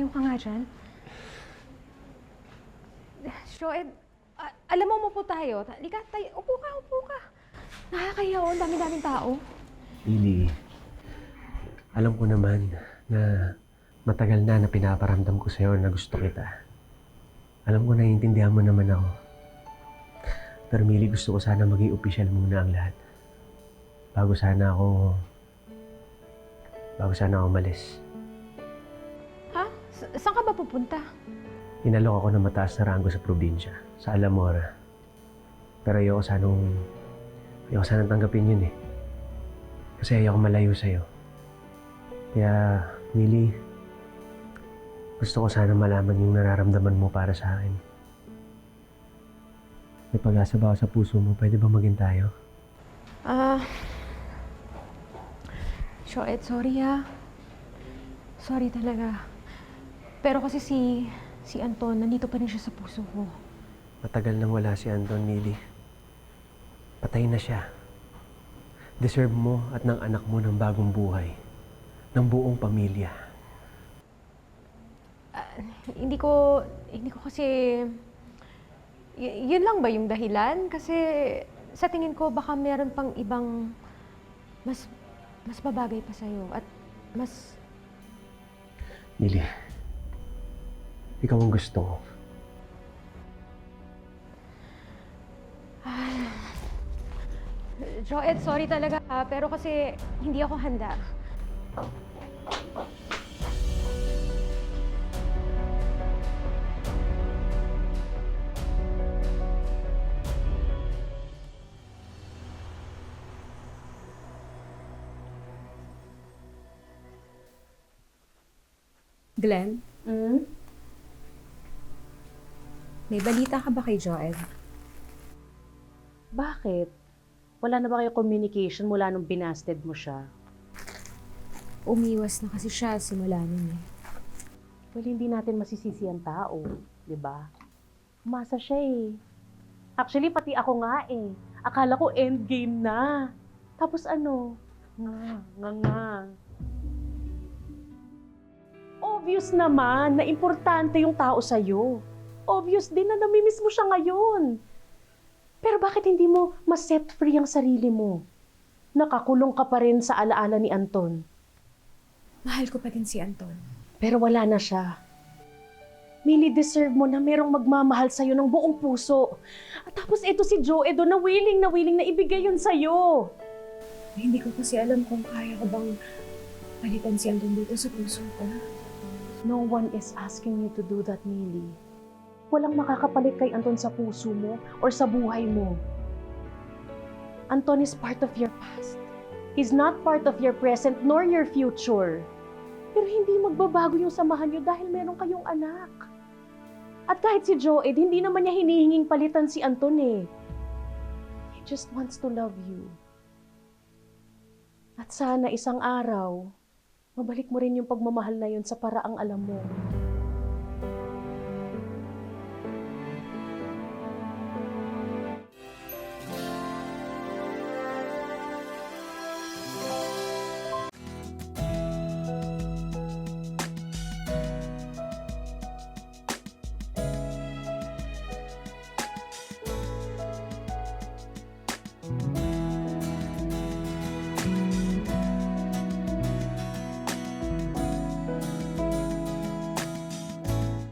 lumayo ka nga dyan. Joed, alam mo, umupo tayo. Halika, tayo. Upo ka, upo ka. Nakakahiya, oh. Ang dami-daming tao. Lily, alam ko naman na matagal na pinaparamdam ko sa'yo na gusto kita. Alam ko naiintindihan mo naman ako. Pero Mili, gusto ko sana maging opisyal muna ang lahat. Bago sana ako umalis. Ha? Saan ka ba pupunta? Inalok ako ng mataas na ranggo sa probinsya, sa Alamora. Pero ayoko sanang tanggapin yun eh. Kasi ayoko malayo sa'yo. Kaya, Mili, gusto ko sana malaman yung nararamdaman mo para sa akin. May pag-asa ba ako sa puso mo? Pwede ba maging tayo? Joed, sorry ha. Sorry talaga. Pero kasi si Anton, nandito pa rin siya sa puso ko. Matagal nang wala si Anton, Mili. Patay na siya. Deserve mo at ng anak mo ng bagong buhay. Ng buong pamilya. Hindi ko kasi... yun lang ba yung dahilan? Kasi sa tingin ko baka meron pang ibang mas babagay pa sa'yo at mas... Mili, ikaw ang gusto ko. Joed, sorry talaga ha, pero kasi hindi ako handa. Glenn, may balita ka ba kay Joed? Bakit? Wala na ba kayo communication mula nung binasted mo siya? Umiwas na kasi siya simula nun eh. Well, hindi natin masisisi ang tao, di ba? Umasa siya eh. Actually, pati ako nga eh. Akala ko endgame na. Tapos ano? Nga. Obvious naman na importante yung tao sa'yo. Obvious din na namimiss mo siya ngayon. Pero bakit hindi mo ma-set free ang sarili mo? Nakakulong ka pa rin sa alaala ni Anton. Mahal ko pa din si Anton. Pero wala na siya. Mili, deserve mo na merong magmamahal sa'yo ng buong puso. At tapos ito si Joedo na willing na ibigay yun sa'yo. Hindi ko kasi alam kung kaya ko bang palitan si Anton dito sa puso ko. No one is asking you to do that, Mili. Walang makakapalit kay Anton sa puso mo or sa buhay mo. Anton is part of your past. He's not part of your present nor your future. Pero hindi magbabago yung samahan niyo dahil meron kayong anak. At kahit si Joed, hindi naman niya hinihinging palitan si Anton eh. He just wants to love you. At sana isang araw, mabalik mo rin yung pagmamahal na yun sa paraang alam mo.